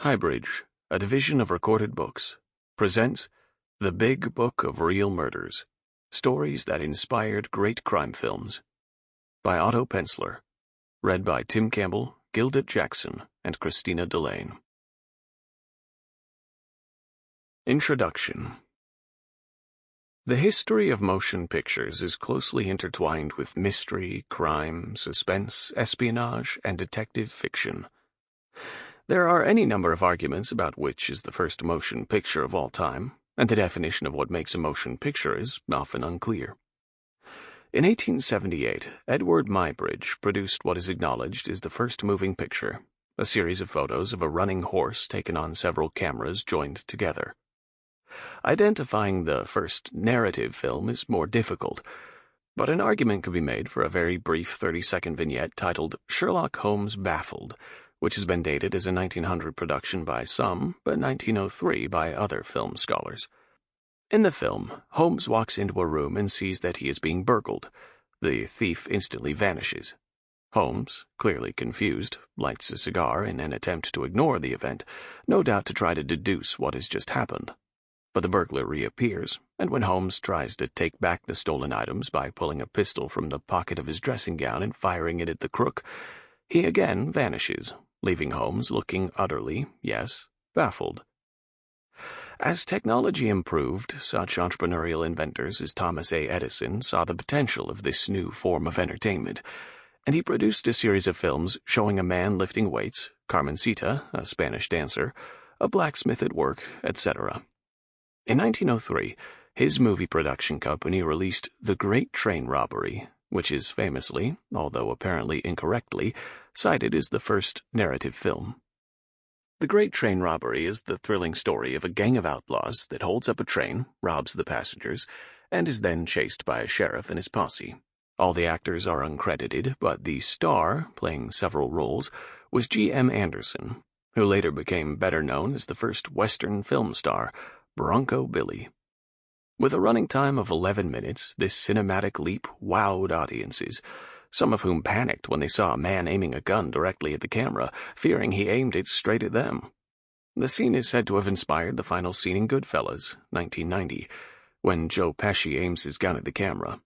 HighBridge, a division of Recorded Books, presents The Big Book of Real Murders, Stories that Inspired Great Crime Films, by Otto Penzler, read by Tim Campbell, Gildart Jackson, and Christina Delaine. Introduction. The history of motion pictures is closely intertwined with mystery, crime, suspense, espionage, and detective fiction. There are any number of arguments about which is the first motion picture of all time, and the definition of what makes a motion picture is often unclear. In 1878, Edward Muybridge produced what is acknowledged is the first moving picture, a series of photos of a running horse taken on several cameras joined together. Identifying the first narrative film is more difficult, but an argument could be made for a very brief 30-second vignette titled Sherlock Holmes Baffled, which has been dated as a 1900 production by some, but 1903 by other film scholars. In the film, Holmes walks into a room and sees that he is being burgled. The thief instantly vanishes. Holmes, clearly confused, lights a cigar in an attempt to ignore the event, no doubt to try to deduce what has just happened. But the burglar reappears, and when Holmes tries to take back the stolen items by pulling a pistol from the pocket of his dressing gown and firing it at the crook, he again vanishes, leaving Holmes looking utterly, yes, baffled. As technology improved, such entrepreneurial inventors as Thomas A. Edison saw the potential of this new form of entertainment, and he produced a series of films showing a man lifting weights, Carmencita, a Spanish dancer, a blacksmith at work, etc. In 1903, his movie production company released The Great Train Robbery, which is famously, although apparently incorrectly, cited as the first narrative film. The Great Train Robbery is the thrilling story of a gang of outlaws that holds up a train, robs the passengers, and is then chased by a sheriff and his posse. All the actors are uncredited, but the star, playing several roles, was G.M. Anderson, who later became better known as the first Western film star, Bronco Billy. With a running time of 11 minutes, this cinematic leap wowed audiences, some of whom panicked when they saw a man aiming a gun directly at the camera, fearing he aimed it straight at them. The scene is said to have inspired the final scene in Goodfellas, 1990, when Joe Pesci aims his gun at the camera.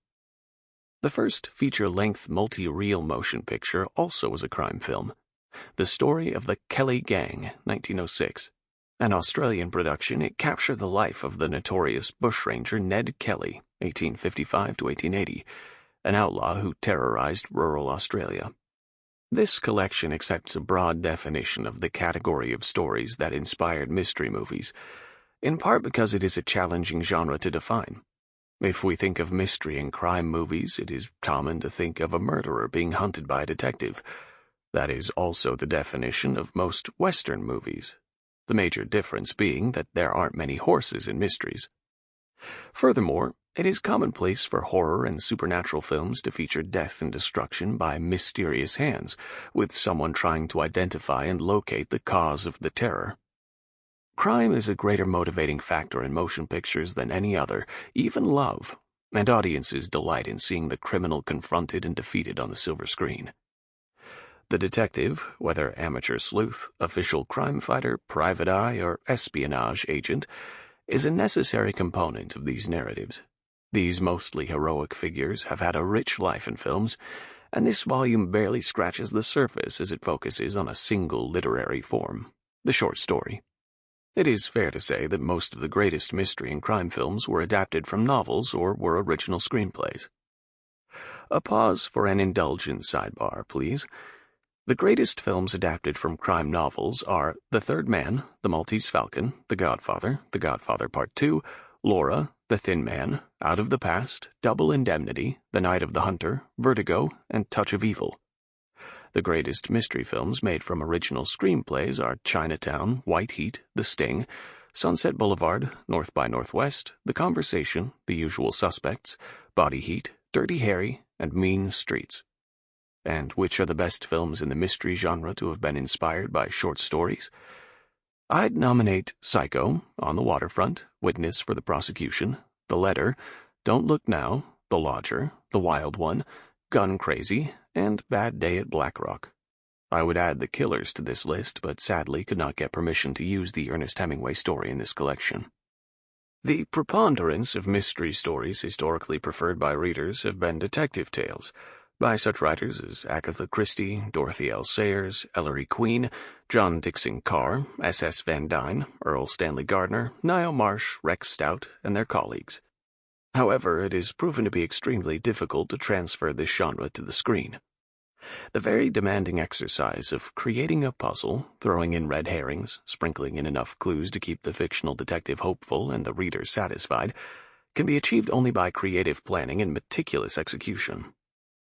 The first feature-length multi-reel motion picture also was a crime film, The Story of the Kelly Gang, 1906. An Australian production, it captured the life of the notorious bushranger Ned Kelly, 1855 to 1880, an outlaw who terrorized rural Australia. This collection accepts a broad definition of the category of stories that inspired mystery movies, in part because it is a challenging genre to define. If we think of mystery and crime movies, it is common to think of a murderer being hunted by a detective. That is also the definition of most Western movies, the major difference being that there aren't many horses in mysteries. Furthermore, it is commonplace for horror and supernatural films to feature death and destruction by mysterious hands, with someone trying to identify and locate the cause of the terror. Crime is a greater motivating factor in motion pictures than any other, even love, and audiences delight in seeing the criminal confronted and defeated on the silver screen. The detective, whether amateur sleuth, official crime fighter, private eye, or espionage agent, is a necessary component of these narratives. These mostly heroic figures have had a rich life in films, and this volume barely scratches the surface as it focuses on a single literary form, the short story. It is fair to say that most of the greatest mystery and crime films were adapted from novels or were original screenplays. A pause for an indulgent sidebar, please. The greatest films adapted from crime novels are The Third Man, The Maltese Falcon, The Godfather Part 2, Laura, The Thin Man, Out of the Past, Double Indemnity, The Night of the Hunter, Vertigo, and Touch of Evil. The greatest mystery films made from original screenplays are Chinatown, White Heat, The Sting, Sunset Boulevard, North by Northwest, The Conversation, The Usual Suspects, Body Heat, Dirty Harry, and Mean Streets. And which are the best films in the mystery genre to have been inspired by short stories? I'd nominate Psycho, On the Waterfront, Witness for the Prosecution, The Letter, Don't Look Now, The Lodger, The Wild One, Gun Crazy, and Bad Day at Black Rock. I would add The Killers to this list, but sadly could not get permission to use the Ernest Hemingway story in this collection. The preponderance of mystery stories historically preferred by readers have been detective tales, by such writers as Agatha Christie, Dorothy L. Sayers, Ellery Queen, John Dixon Carr, S.S. Van Dyne, Earl Stanley Gardner, Niall Marsh, Rex Stout, and their colleagues. However, it is proven to be extremely difficult to transfer this genre to the screen. The very demanding exercise of creating a puzzle, throwing in red herrings, sprinkling in enough clues to keep the fictional detective hopeful and the reader satisfied, can be achieved only by creative planning and meticulous execution.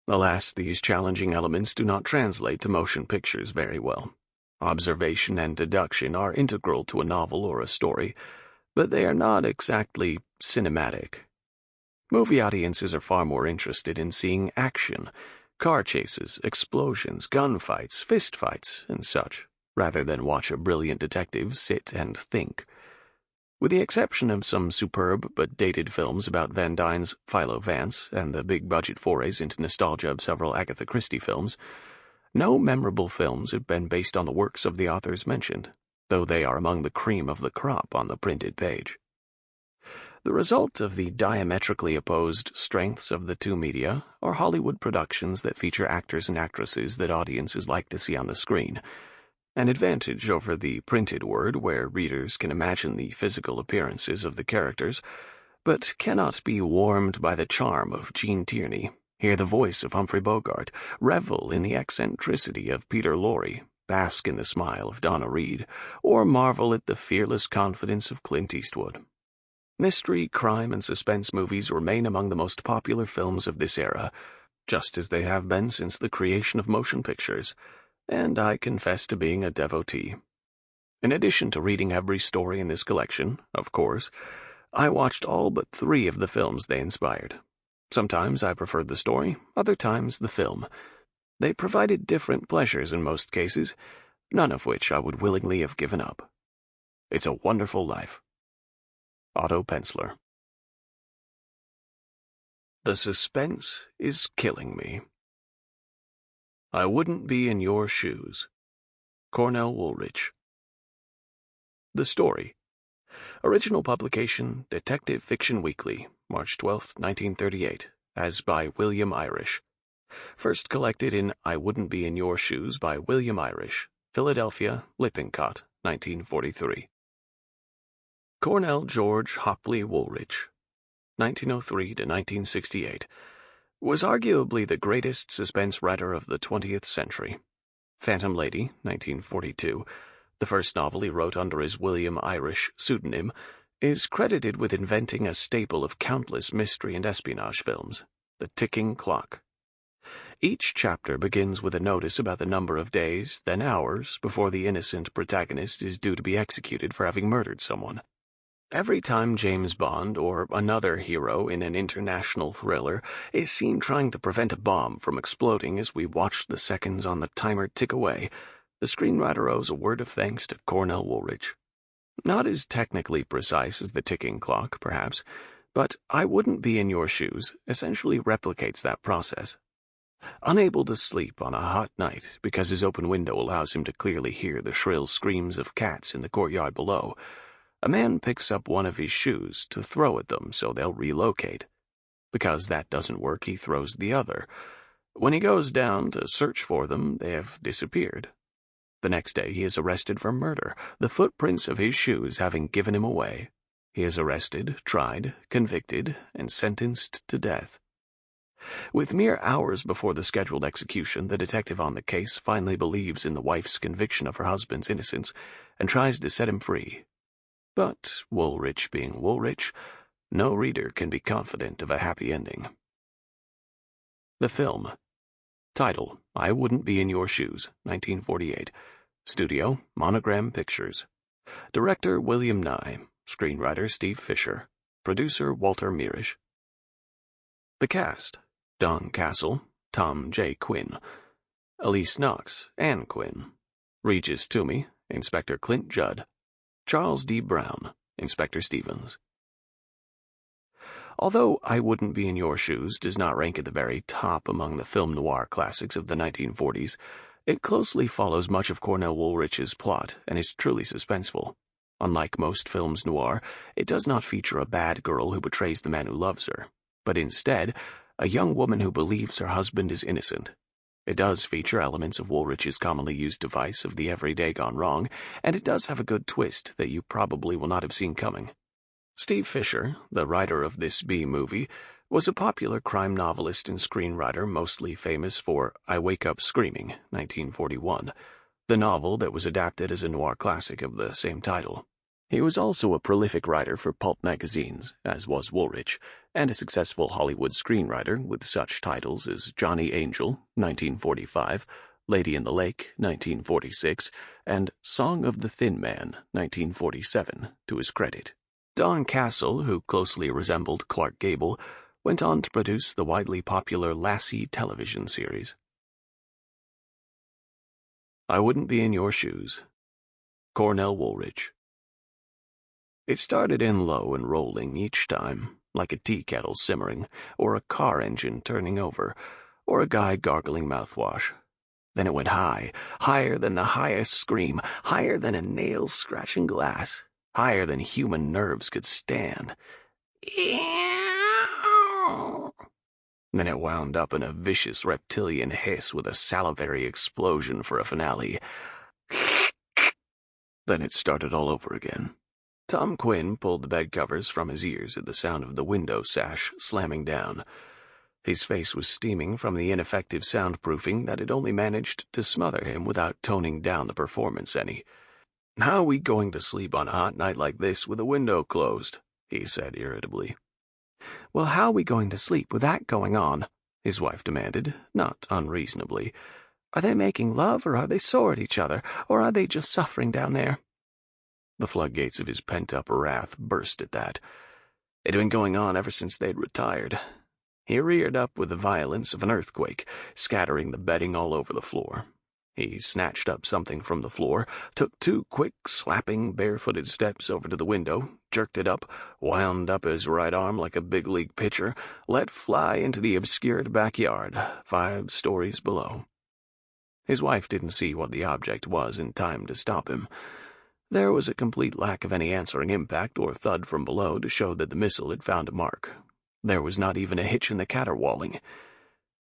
Alas, these challenging elements do not translate to motion pictures very well. Observation and deduction are integral to a novel or a story, but they are not exactly cinematic. Movie audiences are far more interested in seeing action, car chases, explosions, gunfights, fistfights, and such, rather than watch a brilliant detective sit and think. With the exception of some superb but dated films about Van Dyne's Philo Vance and the big-budget forays into nostalgia of several Agatha Christie films, no memorable films have been based on the works of the authors mentioned, though they are among the cream of the crop on the printed page. The result of the diametrically opposed strengths of the two media are Hollywood productions that feature actors and actresses that audiences like to see on the screen, an advantage over the printed word where readers can imagine the physical appearances of the characters, but cannot be warmed by the charm of Gene Tierney, hear the voice of Humphrey Bogart, revel in the eccentricity of Peter Lorre, bask in the smile of Donna Reed, or marvel at the fearless confidence of Clint Eastwood. Mystery, crime, and suspense movies remain among the most popular films of this era, just as they have been since the creation of motion pictures, and I confess to being a devotee. In addition to reading every story in this collection, of course, I watched all but 3 of the films they inspired. Sometimes I preferred the story, other times the film. They provided different pleasures in most cases, none of which I would willingly have given up. It's a Wonderful Life. Otto Penzler. The suspense is killing me. I wouldn't be in your shoes. Cornell Woolrich. The story. Original publication, Detective Fiction Weekly, March 12, 1938, as by William Irish. First collected in I Wouldn't Be in Your Shoes by William Irish, Philadelphia, Lippincott, 1943. Cornell George Hopley Woolrich, 1903 to 1968, was arguably the greatest suspense writer of the 20th century. Phantom Lady, 1942, the first novel he wrote under his William Irish pseudonym, is credited with inventing a staple of countless mystery and espionage films, The Ticking Clock. Each chapter begins with a notice about the number of days, then hours, before the innocent protagonist is due to be executed for having murdered someone. Every time James Bond, or another hero in an international thriller, is seen trying to prevent a bomb from exploding as we watch the seconds on the timer tick away, the screenwriter owes a word of thanks to Cornell Woolrich. Not as technically precise as The Ticking Clock, perhaps, but I Wouldn't Be in Your Shoes essentially replicates that process. Unable to sleep on a hot night because his open window allows him to clearly hear the shrill screams of cats in the courtyard below, a man picks up one of his shoes to throw at them so they'll relocate. Because that doesn't work, he throws the other. When he goes down to search for them, they have disappeared. The next day he is arrested for murder, the footprints of his shoes having given him away. He is arrested, tried, convicted, and sentenced to death. With mere hours before the scheduled execution, the detective on the case finally believes in the wife's conviction of her husband's innocence and tries to set him free. But, Woolrich being Woolrich, no reader can be confident of a happy ending. The film. Title, I Wouldn't Be in Your Shoes, 1948. Studio, Monogram Pictures. Director, William Nye. Screenwriter, Steve Fisher. Producer, Walter Mirisch. The cast. Don Castle, Tom J. Quinn. Elise Knox, Anne Quinn. Regis Toomey, Inspector Clint Judd. Charles D. Brown, Inspector Stevens. Although I Wouldn't Be in Your Shoes does not rank at the very top among the film noir classics of the 1940s, It closely follows much of Cornell Woolrich's plot and is truly suspenseful. Unlike most films noir, it does not feature a bad girl who betrays the man who loves her, but instead, a young woman who believes her husband is innocent. It does feature elements of Woolrich's commonly used device of the everyday gone wrong, and it does have a good twist that you probably will not have seen coming. Steve Fisher, the writer of this B-movie, was a popular crime novelist and screenwriter mostly famous for I Wake Up Screaming, 1941, the novel that was adapted as a noir classic of the same title. He was also a prolific writer for pulp magazines, as was Woolrich, and a successful Hollywood screenwriter with such titles as Johnny Angel, 1945, Lady in the Lake, 1946, and Song of the Thin Man, 1947, to his credit. Don Castle, who closely resembled Clark Gable, went on to produce the widely popular Lassie television series. I Wouldn't Be in Your Shoes. Cornell Woolrich. It started in low and rolling each time, like a tea kettle simmering, or a car engine turning over, or a guy gargling mouthwash. Then it went high, higher than the highest scream, higher than a nail scratching glass, higher than human nerves could stand. Then it wound up in a vicious reptilian hiss with a salivary explosion for a finale. Then it started all over again. Tom Quinn pulled the bedcovers from his ears at the sound of the window sash slamming down. His face was steaming from the ineffective soundproofing that had only managed to smother him without toning down the performance any. "How are we going to sleep on a hot night like this with the window closed?" he said irritably. "Well, how are we going to sleep with that going on?" his wife demanded, not unreasonably. "Are they making love, or are they sore at each other, or are they just suffering down there?" The floodgates of his pent-up wrath burst at that. It had been going on ever since they'd retired. He reared up with the violence of an earthquake, scattering the bedding all over the floor. He snatched up something from the floor, took 2 quick, slapping, barefooted steps over to the window, jerked it up, wound up his right arm like a big-league pitcher, let fly into the obscured backyard, 5 stories below. His wife didn't see what the object was in time to stop him. There was a complete lack of any answering impact or thud from below to show that the missile had found a mark. There was not even a hitch in the caterwauling.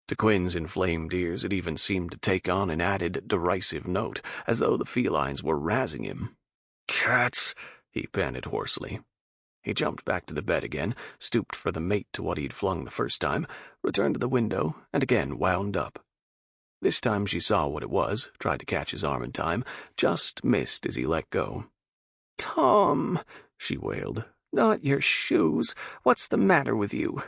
To Quinn's inflamed ears it even seemed to take on an added derisive note, as though the felines were razzing him. "Cats!" he panted hoarsely. He jumped back to the bed again, stooped for the mate to what he'd flung the first time, returned to the window, and again wound up. This time she saw what it was, tried to catch his arm in time, just missed as he let go. "Tom," she wailed, "not your shoes. What's the matter with you?"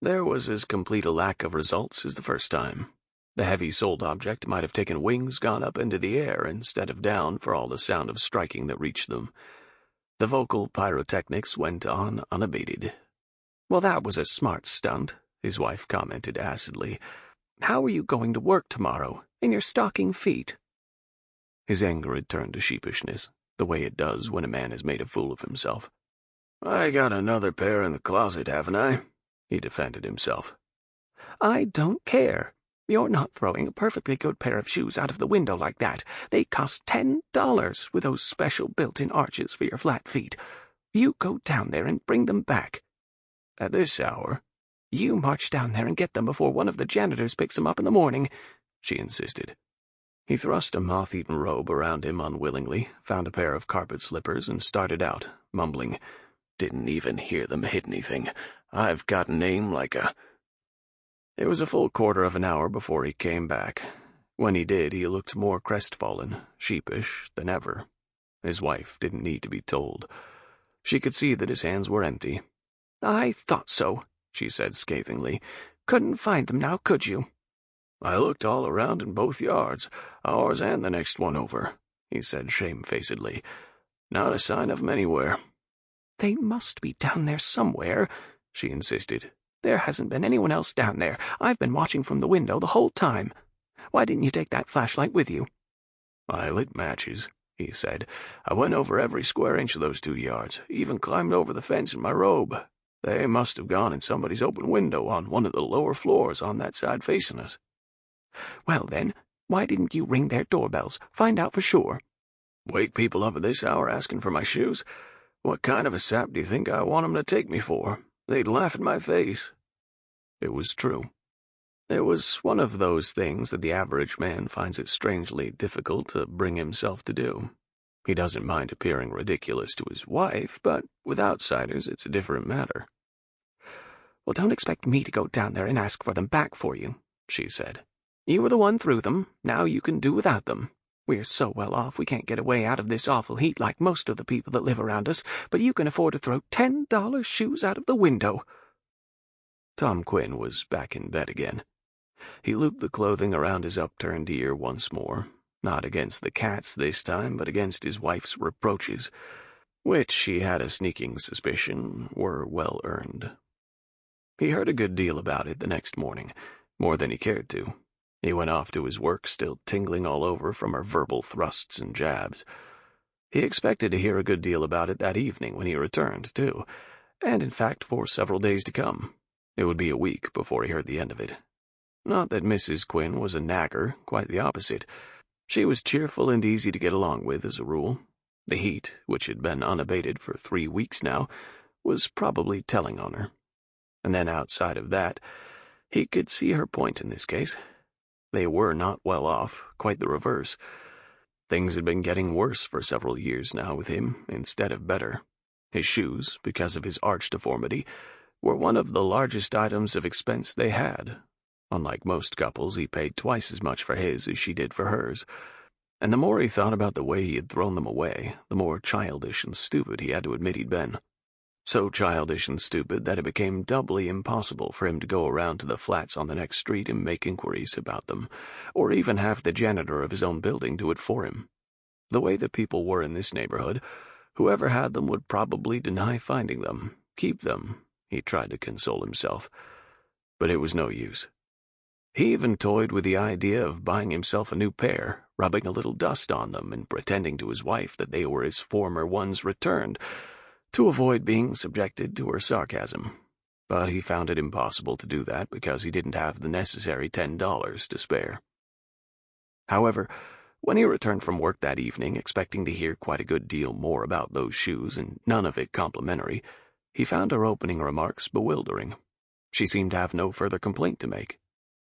There was as complete a lack of results as the first time. The heavy-soled object might have taken wings, gone up into the air instead of down for all the sound of striking that reached them. The vocal pyrotechnics went on unabated. "Well, that was a smart stunt," his wife commented acidly. "How are you going to work tomorrow, in your stocking feet?" His anger had turned to sheepishness, the way it does when a man has made a fool of himself. "I got another pair in the closet, haven't I?" he defended himself. "I don't care. You're not throwing a perfectly good pair of shoes out of the window like that. They cost $10 with those special built-in arches for your flat feet. You go down there and bring them back." "At this hour?" "You march down there and get them before one of the janitors picks them up in the morning," she insisted. He thrust a moth-eaten robe around him unwillingly, found a pair of carpet slippers, and started out, mumbling, "Didn't even hear them hit anything. I've got an aim like a—" It was a full quarter of an hour before he came back. When he did, he looked more crestfallen, sheepish than ever. His wife didn't need to be told. She could see that his hands were empty. "I thought so," she said scathingly. "Couldn't find them now, could you?" "I looked all around in both yards, ours and the next one over," he said shamefacedly. "Not a sign of them anywhere." "They must be down there somewhere," she insisted. "There hasn't been anyone else down there. I've been watching from the window the whole time. Why didn't you take that flashlight with you?" "I lit matches," he said. "I went over every square inch of those 2 yards, even climbed over the fence in my robe. They must have gone in somebody's open window on one of the lower floors on that side facing us." "Well, then, Why didn't you ring their doorbells? Find out for sure." "Wake people up at this hour asking for my shoes? What kind of a sap do you think I want 'em to take me for? They'd laugh in my face." It was true. It was one of those things that the average man finds it strangely difficult to bring himself to do. He doesn't mind appearing ridiculous to his wife, but with outsiders it's a different matter. "Well, don't expect me to go down there and ask for them back for you," she said. "You were the one threw them. Now you can do without them. We're so well off we can't get away out of this awful heat like most of the people that live around us, but you can afford to throw $10 shoes out of the window." Tom Quinn was back in bed again. He looped the clothing around his upturned ear once more, not against the cats this time, but against his wife's reproaches, which he had a sneaking suspicion were well earned. He heard a good deal about it the next morning, more than he cared to. He went off to his work still tingling all over from her verbal thrusts and jabs. He expected to hear a good deal about it that evening when he returned, too, and in fact for several days to come. It would be a week before he heard the end of it. Not that Mrs. Quinn was a nagger, quite the opposite. She was cheerful and easy to get along with as a rule. The heat, which had been unabated for 3 weeks now, was probably telling on her. And then outside of that, he could see her point in this case. They were not well off, quite the reverse. Things had been getting worse for several years now with him, instead of better. His shoes, because of his arch deformity, were one of the largest items of expense they had. Unlike most couples, he paid twice as much for his as she did for hers. And the more he thought about the way he had thrown them away, the more childish and stupid he had to admit he'd been. So childish and stupid that it became doubly impossible for him to go around to the flats on the next street and make inquiries about them, or even have the janitor of his own building do it for him. The way the people were in this neighborhood, whoever had them would probably deny finding them, keep them, he tried to console himself. But it was no use. He even toyed with the idea of buying himself a new pair, rubbing a little dust on them and pretending to his wife that they were his former ones returned, to avoid being subjected to her sarcasm. But he found it impossible to do that because he didn't have the necessary $10 to spare. However, when he returned from work that evening, expecting to hear quite a good deal more about those shoes and none of it complimentary, he found her opening remarks bewildering. She seemed to have no further complaint to make.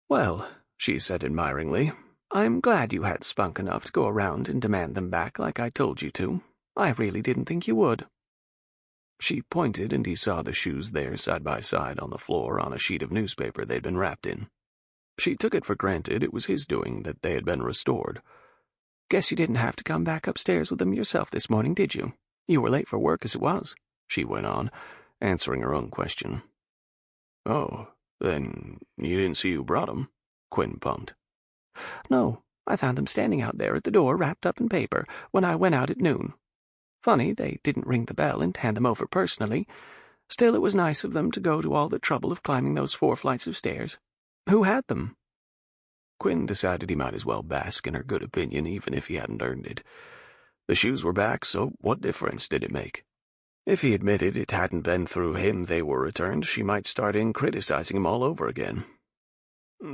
"Well," she said admiringly, "I'm glad you had spunk enough to go around and demand them back like I told you to. I really didn't think you would." She pointed, and he saw the shoes there side by side on the floor on a sheet of newspaper they'd been wrapped in. She took it for granted it was his doing that they had been restored. "Guess you didn't have to come back upstairs with them yourself this morning, did you? You were late for work as it was," she went on, answering her own question. "Oh, then you didn't see who brought 'em?" Quinn pumped. "No, I found them standing out there at the door wrapped up in paper when I went out at noon. Funny they didn't ring the bell and hand them over personally. Still, it was nice of them to go to all the trouble of climbing those 4 flights of stairs. Who had them?" Quinn decided he might as well bask in her good opinion even if he hadn't earned it. The shoes were back, so what difference did it make? If he admitted it hadn't been through him they were returned, she might start in criticizing him all over again.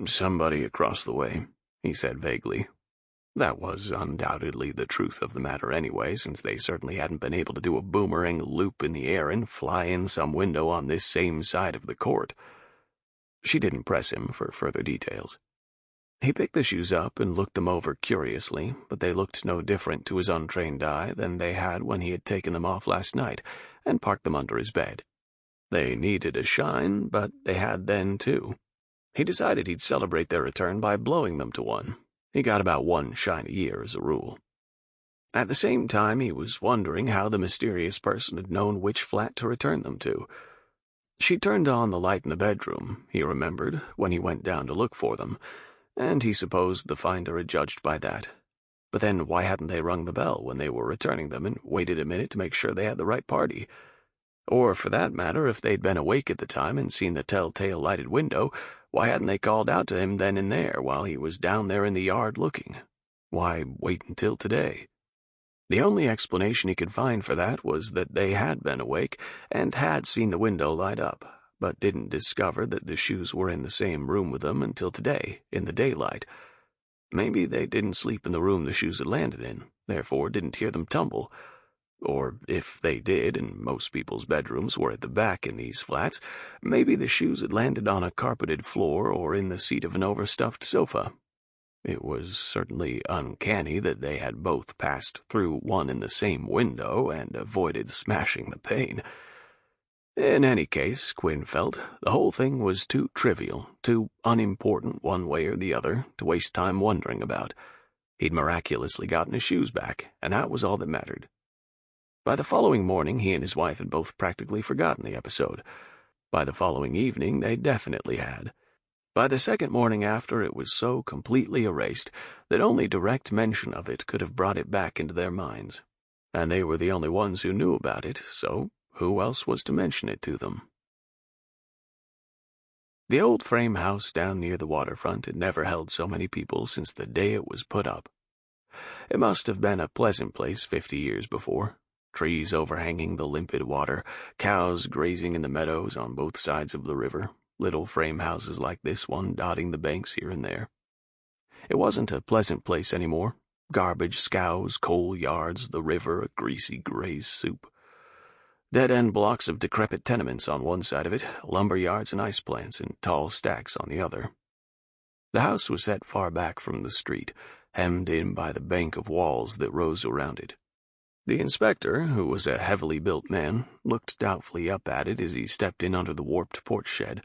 "Somebody across the way," he said vaguely. That was undoubtedly the truth of the matter anyway, since they certainly hadn't been able to do a boomerang loop in the air and fly in some window on this same side of the court. She didn't press him for further details. He picked the shoes up and looked them over curiously, but they looked no different to his untrained eye than they had when he had taken them off last night and parked them under his bed. They needed a shine, but they had then, too. He decided he'd celebrate their return by blowing them to one. He got about 1 shine a year as a rule. At the same time, he was wondering how the mysterious person had known which flat to return them to. She turned on the light in the bedroom, he remembered, when he went down to look for them, and he supposed the finder had judged by that. But then why hadn't they rung the bell when they were returning them and waited a minute to make sure they had the right party? Or, for that matter, if they'd been awake at the time and seen the telltale lighted window, why hadn't they called out to him then and there while he was down there in the yard looking? Why wait until today? The only explanation he could find for that was that they had been awake and had seen the window light up, but didn't discover that the shoes were in the same room with them until today, in the daylight. Maybe they didn't sleep in the room the shoes had landed in, therefore didn't hear them tumble. Or if they did, and most people's bedrooms were at the back in these flats, maybe the shoes had landed on a carpeted floor or in the seat of an overstuffed sofa. It was certainly uncanny that they had both passed through one and the same window and avoided smashing the pane. In any case, Quinn felt, the whole thing was too trivial, too unimportant one way or the other, to waste time wondering about. He'd miraculously gotten his shoes back, and that was all that mattered. By the following morning, he and his wife had both practically forgotten the episode. By the following evening, they definitely had. By the second morning after, it was so completely erased that only direct mention of it could have brought it back into their minds. And they were the only ones who knew about it, so who else was to mention it to them? The old frame house down near the waterfront had never held so many people since the day it was put up. It must have been a pleasant place 50 years before. Trees overhanging the limpid water, cows grazing in the meadows on both sides of the river, little frame houses like this one dotting the banks here and there. It wasn't a pleasant place anymore. Garbage scows, coal yards, the river, a greasy gray soup. Dead-end blocks of decrepit tenements on one side of it, lumber yards and ice plants in tall stacks on the other. The house was set far back from the street, hemmed in by the bank of walls that rose around it. The inspector, who was a heavily built man, looked doubtfully up at it as he stepped in under the warped porch shed.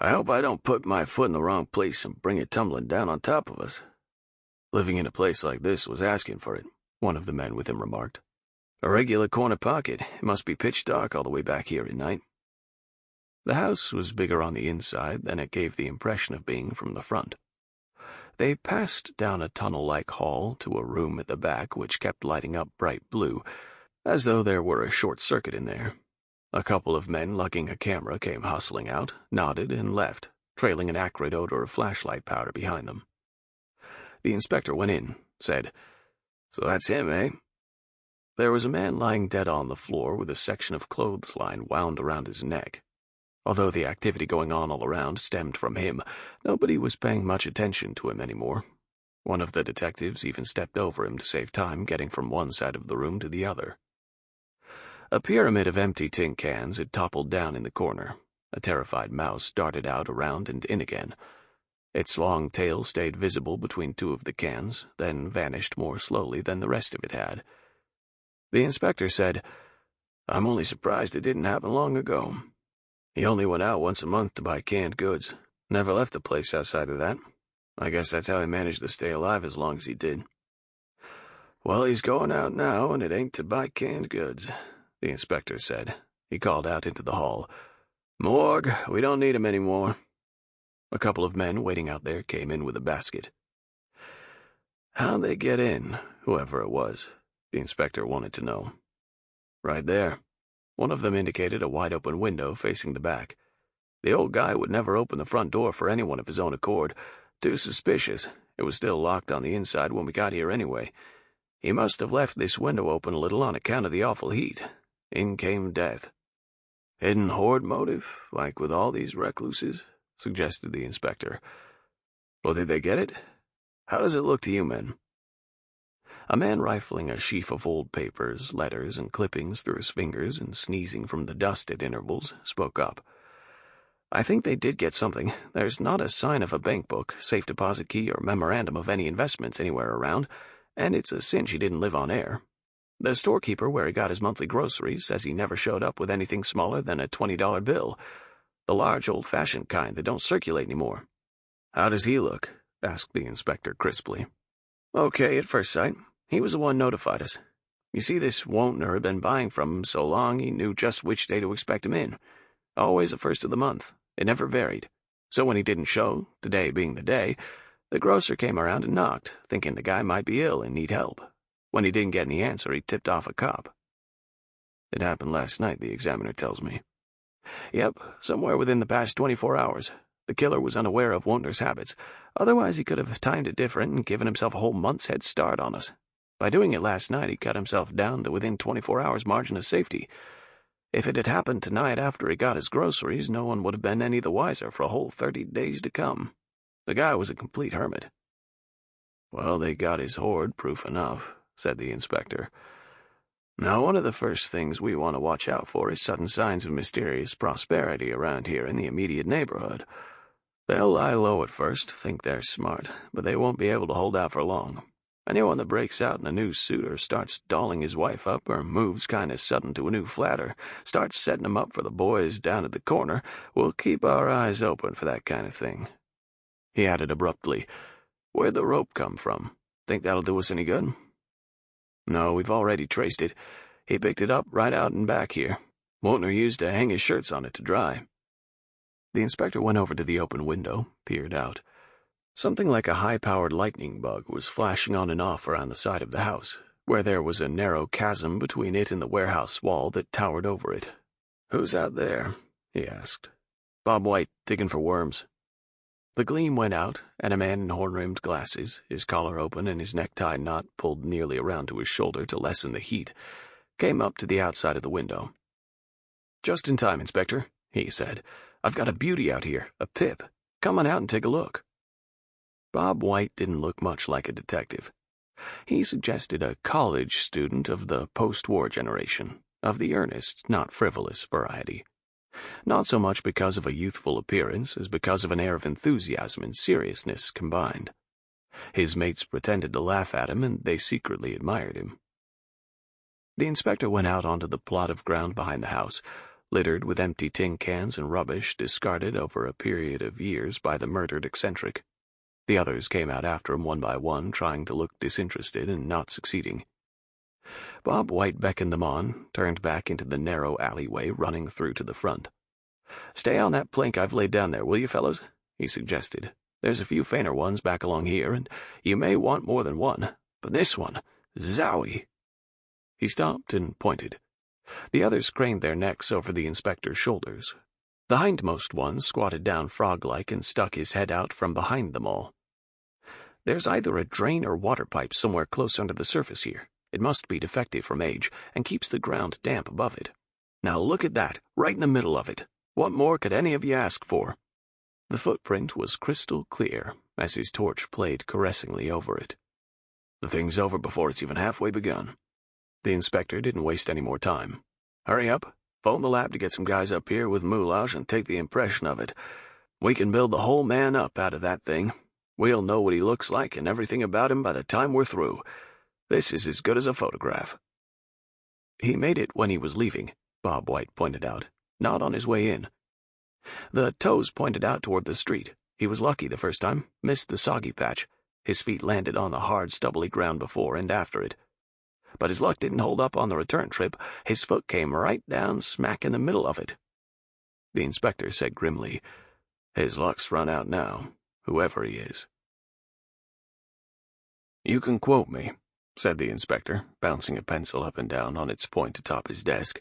"I hope I don't put my foot in the wrong place and bring it tumbling down on top of us." "Living in a place like this was asking for it," one of the men with him remarked. "A regular corner pocket. It must be pitch dark all the way back here at night." The house was bigger on the inside than it gave the impression of being from the front. They passed down a tunnel-like hall to a room at the back which kept lighting up bright blue, as though there were a short circuit in there. A couple of men lugging a camera came hustling out, nodded, and left, trailing an acrid odor of flashlight powder behind them. The inspector went in, said, "So that's him, eh?" There was a man lying dead on the floor with a section of clothesline wound around his neck. Although the activity going on all around stemmed from him, nobody was paying much attention to him anymore. One of the detectives even stepped over him to save time getting from one side of the room to the other. A pyramid of empty tin cans had toppled down in the corner. A terrified mouse darted out, around, and in again. Its long tail stayed visible between two of the cans, then vanished more slowly than the rest of it had. The inspector said, "I'm only surprised it didn't happen long ago. He only went out once a month to buy canned goods. Never left the place outside of that. I guess that's how he managed to stay alive as long as he did." "Well, he's going out now, and it ain't to buy canned goods," the inspector said. He called out into the hall, "Morgue, we don't need him anymore." A couple of men waiting out there came in with a basket. "How'd they get in, whoever it was?" the inspector wanted to know. "Right there." One of them indicated a wide-open window facing the back. "The old guy would never open the front door for anyone of his own accord. Too suspicious. It was still locked on the inside when we got here anyway. He must have left this window open a little on account of the awful heat. In came death." "Hidden horde motive, like with all these recluses?" suggested the inspector. "Well, did they get it? How does it look to you men?" A man rifling a sheaf of old papers, letters, and clippings through his fingers and sneezing from the dust at intervals spoke up. "I think they did get something. There's not a sign of a bank book, safe deposit key, or memorandum of any investments anywhere around, and it's a cinch he didn't live on air. The storekeeper where he got his monthly groceries says he never showed up with anything smaller than a $20 bill, the large old-fashioned kind that don't circulate anymore." "How does he look?" asked the inspector crisply. "Okay at first sight. He was the one notified us. You see, this Wontner had been buying from him so long he knew just which day to expect him in. Always the first of the month. It never varied. So when he didn't show, today being the day, the grocer came around and knocked, thinking the guy might be ill and need help. When he didn't get any answer, he tipped off a cop. It happened last night, the examiner tells me. Yep, somewhere within the past 24 hours. The killer was unaware of Wontner's habits. Otherwise, he could have timed it different and given himself a whole month's head start on us. By doing it last night, he cut himself down to within 24 hours' margin of safety. If it had happened tonight after he got his groceries, no one would have been any the wiser for a whole 30 days to come. The guy was a complete hermit. Well, they got his hoard, proof enough, said the inspector. Now, one of the first things we want to watch out for is sudden signs of mysterious prosperity around here in the immediate neighborhood. They'll lie low at first, think they're smart, but they won't be able to hold out for long. Anyone that breaks out in a new suit or starts dolling his wife up or moves kind of sudden to a new flat or starts setting 'em up for the boys down at the corner, we'll keep our eyes open for that kind of thing. He added abruptly, Where'd the rope come from? Think that'll do us any good? No, we've already traced it. He picked it up right out and back here. Won'tner used to hang his shirts on it to dry. The inspector went over to the open window, peered out. Something like a high-powered lightning bug was flashing on and off around the side of the house, where there was a narrow chasm between it and the warehouse wall that towered over it. Who's out there? He asked. Bob White, digging for worms. The gleam went out, and a man in horn-rimmed glasses, his collar open and his necktie knot pulled nearly around to his shoulder to lessen the heat, came up to the outside of the window. Just in time, Inspector, he said. I've got a beauty out here, a pip. Come on out and take a look. Bob White didn't look much like a detective. He suggested a college student of the post-war generation, of the earnest, not frivolous variety. Not so much because of a youthful appearance as because of an air of enthusiasm and seriousness combined. His mates pretended to laugh at him, and they secretly admired him. The inspector went out onto the plot of ground behind the house, littered with empty tin cans and rubbish discarded over a period of years by the murdered eccentric. The others came out after him one by one, trying to look disinterested and not succeeding. Bob White beckoned them on, turned back into the narrow alleyway running through to the front. Stay on that plank I've laid down there, will you, fellows? He suggested. There's a few fainter ones back along here, and you may want more than one, but this one, zowie! He stopped and pointed. The others craned their necks over the inspector's shoulders. The hindmost one squatted down frog-like and stuck his head out from behind them all. There's either a drain or water pipe somewhere close under the surface here. It must be defective from age and keeps the ground damp above it. Now look at that, right in the middle of it. What more could any of you ask for? The footprint was crystal clear as his torch played caressingly over it. The thing's over before it's even halfway begun. The inspector didn't waste any more time. Hurry up, phone the lab to get some guys up here with moulage and take the impression of it. We can build the whole man up out of that thing. We'll know what he looks like and everything about him by the time we're through. This is as good as a photograph. He made it when he was leaving, Bob White pointed out, not on his way in. The toes pointed out toward the street. He was lucky the first time, missed the soggy patch. His feet landed on the hard, stubbly ground before and after it. But his luck didn't hold up on the return trip. His foot came right down smack in the middle of it. The inspector said grimly, His luck's run out now, whoever he is. You can quote me, said the inspector, bouncing a pencil up and down on its point atop his desk,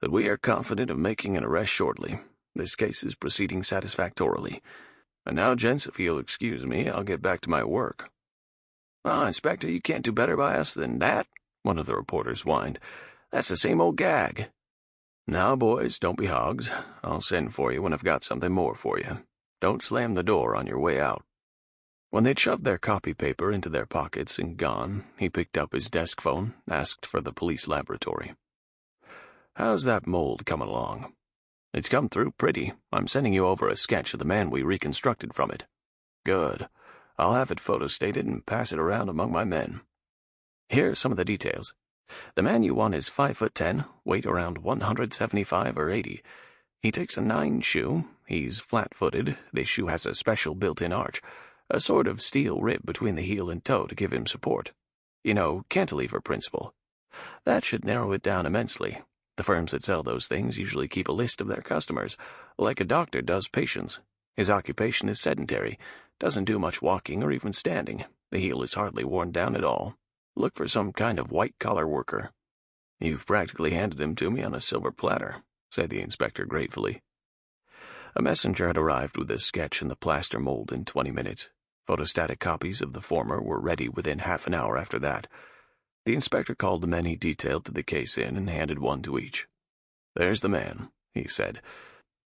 that we are confident of making an arrest shortly. This case is proceeding satisfactorily. And now, gents, if you'll excuse me, I'll get back to my work. Inspector, you can't do better by us than that, one of the reporters whined. That's the same old gag. Now, boys, don't be hogs. I'll send for you when I've got something more for you. Don't slam the door on your way out. When they'd shoved their copy paper into their pockets and gone, he picked up his desk phone, asked for the police laboratory. How's that mold coming along? It's come through pretty. I'm sending you over a sketch of the man we reconstructed from it. Good. I'll have it photostated and pass it around among my men. Here are some of the details. The man you want is 5'10", weight around 175 or 80. He takes a 9 shoe. He's flat-footed. This shoe has a special built-in arch, a sort of steel rib between the heel and toe to give him support. You know, cantilever principle. That should narrow it down immensely. The firms that sell those things usually keep a list of their customers, like a doctor does patients. His occupation is sedentary, doesn't do much walking or even standing. The heel is hardly worn down at all. Look for some kind of white-collar worker. You've practically handed him to me on a silver platter, said the inspector gratefully. A messenger had arrived with a sketch and the plaster mold in 20 minutes. Photostatic copies of the former were ready within half an hour after that. The inspector called the men he detailed to the case in and handed one to each. There's the man, he said.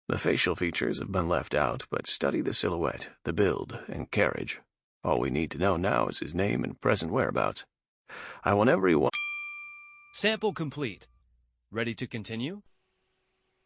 The facial features have been left out, but study the silhouette, the build, and carriage. All we need to know now is his name and present whereabouts. I want everyone... Sample complete. Ready to continue?